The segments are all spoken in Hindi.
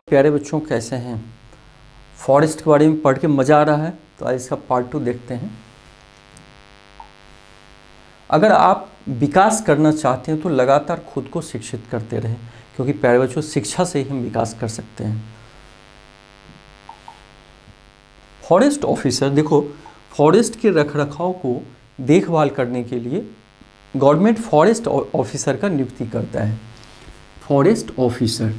प्यारे बच्चों, कैसे हैं? फॉरेस्ट के बारे में पढ़ के मज़ा आ रहा है, तो आज इसका पार्ट 2 देखते हैं। अगर आप विकास करना चाहते हैं तो लगातार खुद को शिक्षित करते रहें, क्योंकि प्यारे बच्चों शिक्षा से ही हम विकास कर सकते हैं। फॉरेस्ट ऑफिसर, देखो, फॉरेस्ट के रखरखाव को देखभाल करने के लिए गवर्नमेंट फॉरेस्ट ऑफिसर का नियुक्ति करता है। फॉरेस्ट ऑफिसर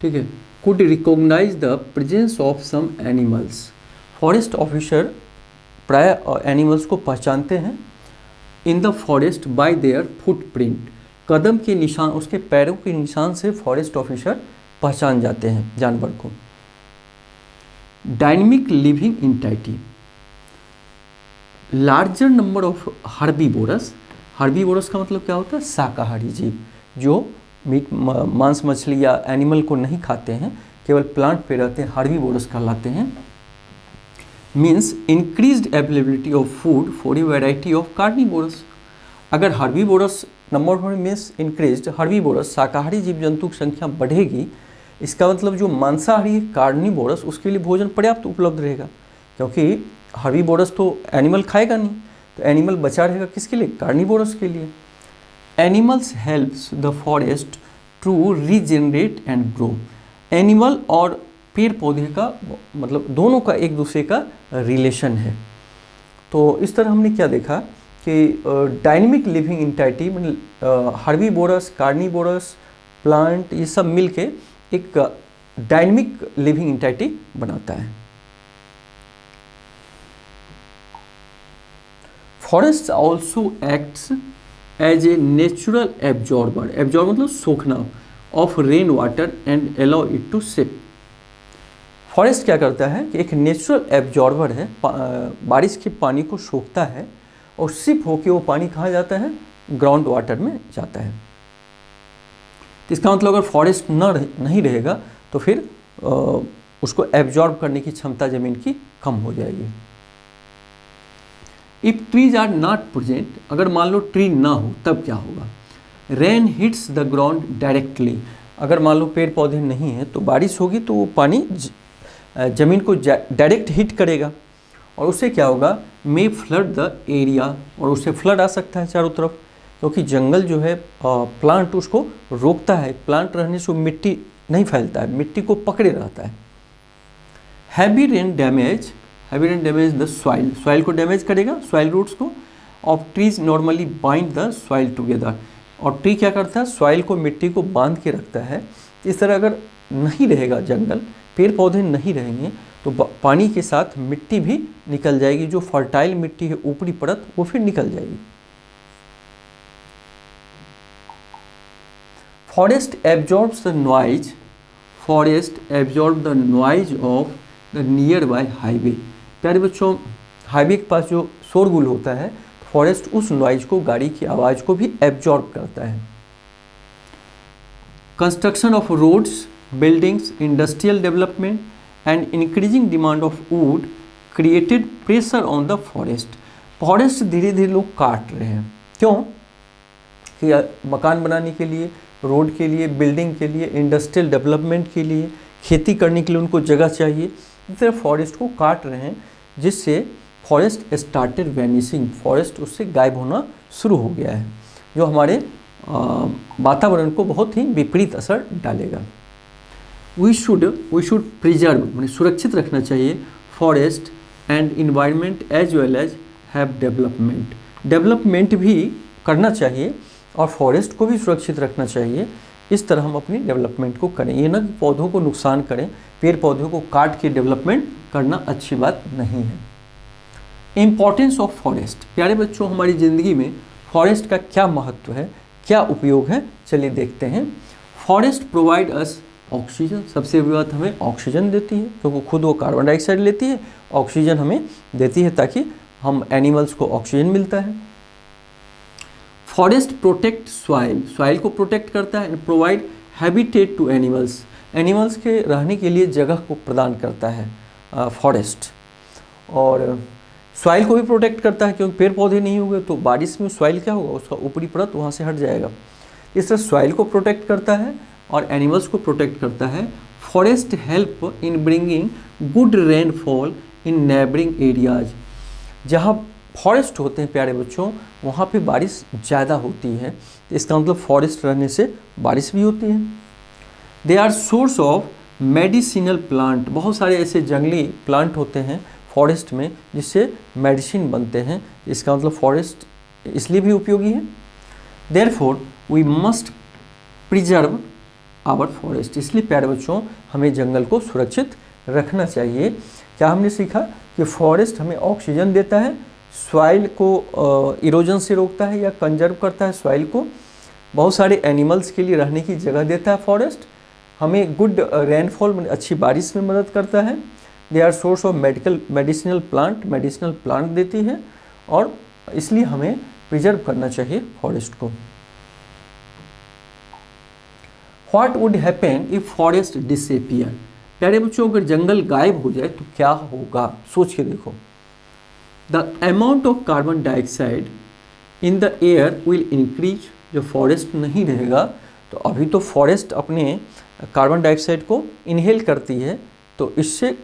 ठीक है, could recognize the presence of some animals। Forest officer प्राय एनिमल्स को पहचानते हैं in the forest by their footprint. कदम के निशान, उसके पैरों के निशान से फॉरेस्ट ऑफिसर पहचान जाते हैं जानवर को। Dynamic living entity, larger number of herbivorous. Herbivorous का मतलब क्या होता है? शाकाहारी जीव, जो मीट, मांस, मछली या एनिमल को नहीं खाते हैं, केवल प्लांट पे रहते हैं, हर्बीवोरस कहलाते हैं। Means increased availability of food for a variety of carnivorous. अगर herbivorous number of means increased, herbivorous शाकाहारी जीव जंतु की संख्या बढ़ेगी, इसका मतलब जो मांसाहारी कार्निवोरस उसके लिए भोजन पर्याप्त उपलब्ध रहेगा, क्योंकि हर्बीवोरस तो एनिमल खाएगा नहीं, तो एनिमल बचा रहेगा किसके लिए? कार्निवोरस के लिए। Animals helps the forest to regenerate and grow. Animal और पेड़ पौधे का मतलब दोनों का एक दूसरे का रिलेशन है। तो इस तरह हमने क्या देखा कि dynamic living entity herbivorous, carnivorous, plant, ये सब मिलके एक डायनेमिक लिविंग एंटिटी बनाता है। Forest also acts as a natural absorber. Absorber मतलब सोखना of rain water and allow it to seep. Forest क्या करता है कि एक नेचुरल एब्जॉर्बर है, बारिश के पानी को सोखता है और सिप होके वो पानी कहाँ जाता है? ग्राउंड वाटर में जाता है। तो इसका मतलब अगर फॉरेस्ट नहीं रहेगा तो फिर उसको एब्जॉर्ब करने की क्षमता ज़मीन की कम हो जाएगी। If trees are not present, अगर मान लो ट्री ना हो तब क्या होगा? Rain hits the ground directly. अगर मान लो पेड़ पौधे नहीं हैं तो बारिश होगी तो वो पानी ज़मीन को डायरेक्ट हिट करेगा और उससे क्या होगा? मे फ्लड द एरिया, और उससे फ्लड आ सकता है चारों तरफ, क्योंकि जंगल जो है प्लांट उसको रोकता है। प्लांट रहने से मिट्टी नहीं फैलता है, मिट्टी को पकड़े रहता है। Heavy rain damage the soil, soil को डैमेज करेगा, सॉइल रूट्स को। Of trees normally bind the soil together, और ट्री क्या करता है? सॉइल को, मिट्टी को बांध के रखता है। इस तरह अगर नहीं रहेगा जंगल, पेड़ पौधे नहीं रहेंगे तो पानी के साथ मिट्टी भी निकल जाएगी, जो फर्टाइल मिट्टी है ऊपरी परत वो फिर निकल जाएगी। Forest absorbs the noise, forest absorb the noise of the near by highway. प्यारे बच्चों, हाईवे के पास जो शोरगुल होता है, फॉरेस्ट उस नॉइज को, गाड़ी की आवाज़ को भी एब्जॉर्ब करता है। Construction of roads, buildings, industrial development and increasing demand of wood created pressure on the forest. Forest धीरे धीरे लोग काट रहे हैं, क्यों? कि मकान बनाने के लिए, रोड के लिए, बिल्डिंग के लिए, इंडस्ट्रियल डेवलपमेंट के लिए, खेती करने के लिए उनको जगह चाहिए, इस तरह फॉरेस्ट को काट रहे हैं, जिससे फॉरेस्ट स्टार्टेड वैनिशिंग, फॉरेस्ट उससे गायब होना शुरू हो गया है, जो हमारे वातावरण को बहुत ही विपरीत असर डालेगा। वी शुड प्रिजर्व, माने सुरक्षित रखना चाहिए forest and environment as well as have development. Development भी करना चाहिए और फॉरेस्ट को भी सुरक्षित रखना चाहिए। इस तरह हम अपनी डेवलपमेंट को करें, ये ना कि पौधों को नुकसान करें, पेड़ पौधों को काट के डेवलपमेंट करना अच्छी बात नहीं है। इम्पॉर्टेंस ऑफ फॉरेस्ट, प्यारे बच्चों हमारी ज़िंदगी में फॉरेस्ट का क्या महत्व है, क्या उपयोग है, चलिए देखते हैं। फॉरेस्ट प्रोवाइड अस ऑक्सीजन, सबसे बड़ी बात हमें ऑक्सीजन देती है, क्योंकि खुद वो कार्बन डाइऑक्साइड लेती है, ऑक्सीजन हमें देती है ताकि हम एनिमल्स को ऑक्सीजन मिलता है। फॉरेस्ट प्रोटेक्ट सॉइल, सॉइल को प्रोटेक्ट करता है। Provide habitat to animals, animals के रहने के लिए जगह को प्रदान करता है फॉरेस्ट। और सॉइल को भी प्रोटेक्ट करता है, क्योंकि पेड़ पौधे नहीं होंगे तो बारिश में सॉइल क्या होगा, उसका ऊपरी परत वहाँ से हट जाएगा। इस तरह सॉइल को प्रोटेक्ट करता है और एनिमल्स को प्रोटेक्ट करता है। Forest help in bringing good rainfall in neighbouring areas. जहाँ फॉरेस्ट होते हैं प्यारे बच्चों, वहाँ पे बारिश ज़्यादा होती है, तो इसका मतलब फॉरेस्ट रहने से बारिश भी होती है। They are source of medicinal plant. बहुत सारे ऐसे जंगली प्लांट होते हैं फॉरेस्ट में जिससे मेडिसिन बनते हैं, इसका मतलब फॉरेस्ट इसलिए भी उपयोगी है। Therefore we must preserve our forest. इसलिए प्यारे बच्चों हमें जंगल को सुरक्षित रखना चाहिए। क्या हमने सीखा कि फॉरेस्ट हमें ऑक्सीजन देता है, सॉइल को इरोजन से रोकता है या कंजर्व करता है सॉइल को, बहुत सारे एनिमल्स के लिए रहने की जगह देता है फॉरेस्ट, हमें गुड रेनफॉल अच्छी बारिश में मदद करता है। They are source of medicinal plant देती है, और इसलिए हमें प्रिजर्व करना चाहिए फॉरेस्ट को। What would happen if forest disappear. प्यारे बच्चों अगर जंगल गायब हो जाए तो क्या होगा, सोच के देखो। The amount of carbon dioxide in the air will increase. जो फॉरेस्ट नहीं रहेगा तो अभी तो फॉरेस्ट अपने कार्बन डाइऑक्साइड को इनहेल करती है, तो इससे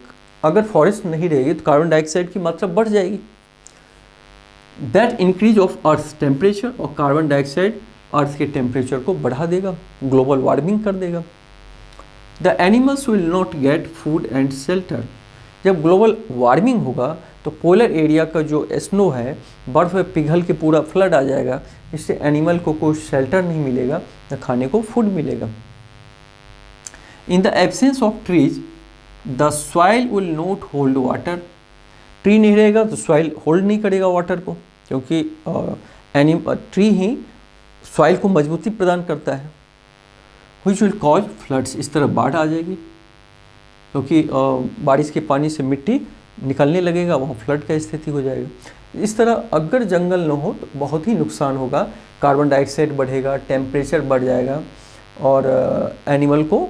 अगर फॉरेस्ट नहीं रहेगी तो कार्बन डाइऑक्साइड की मात्रा बढ़ जाएगी। That increase of earth temperature, और कार्बन डाइऑक्साइड अर्थ के टेम्परेचर को बढ़ा देगा, ग्लोबल वार्मिंग कर देगा। The animals will not get food and shelter. जब ग्लोबल वार्मिंग होगा तो पोलर एरिया का जो स्नो है, बर्फ़ पिघल के पूरा फ्लड आ जाएगा, इससे एनिमल को कोई शेल्टर नहीं मिलेगा, न खाने को फूड मिलेगा। In the absence of trees the soil will not hold water. Tree नहीं रहेगा तो सॉइल होल्ड नहीं करेगा वाटर को, क्योंकि ट्री ही सॉइल को मजबूती प्रदान करता है। Which will cause floods. इस तरह बाढ़ आ जाएगी, क्योंकि बारिश के पानी से मिट्टी निकलने लगेगा, वहाँ फ्लड का स्थिति हो जाएगा। इस तरह अगर जंगल न हो तो बहुत ही नुकसान होगा, कार्बन डाइऑक्साइड बढ़ेगा, टेम्परेचर बढ़ जाएगा, और एनिमल को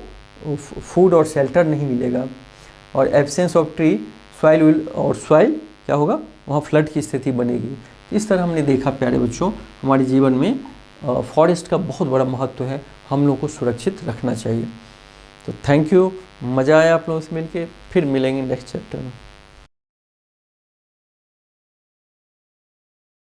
फूड और शेल्टर नहीं मिलेगा। और एब्सेंस ऑफ ट्री सॉइल क्या होगा, वहाँ फ्लड की स्थिति बनेगी। इस तरह हमने देखा प्यारे बच्चों हमारे जीवन में फॉरेस्ट का बहुत बड़ा महत्व है, हम लोग को सुरक्षित रखना चाहिए। तो थैंक यू, मज़ा आया आप लोगों से मिलके, फिर मिलेंगे नेक्स्ट चैप्टर में।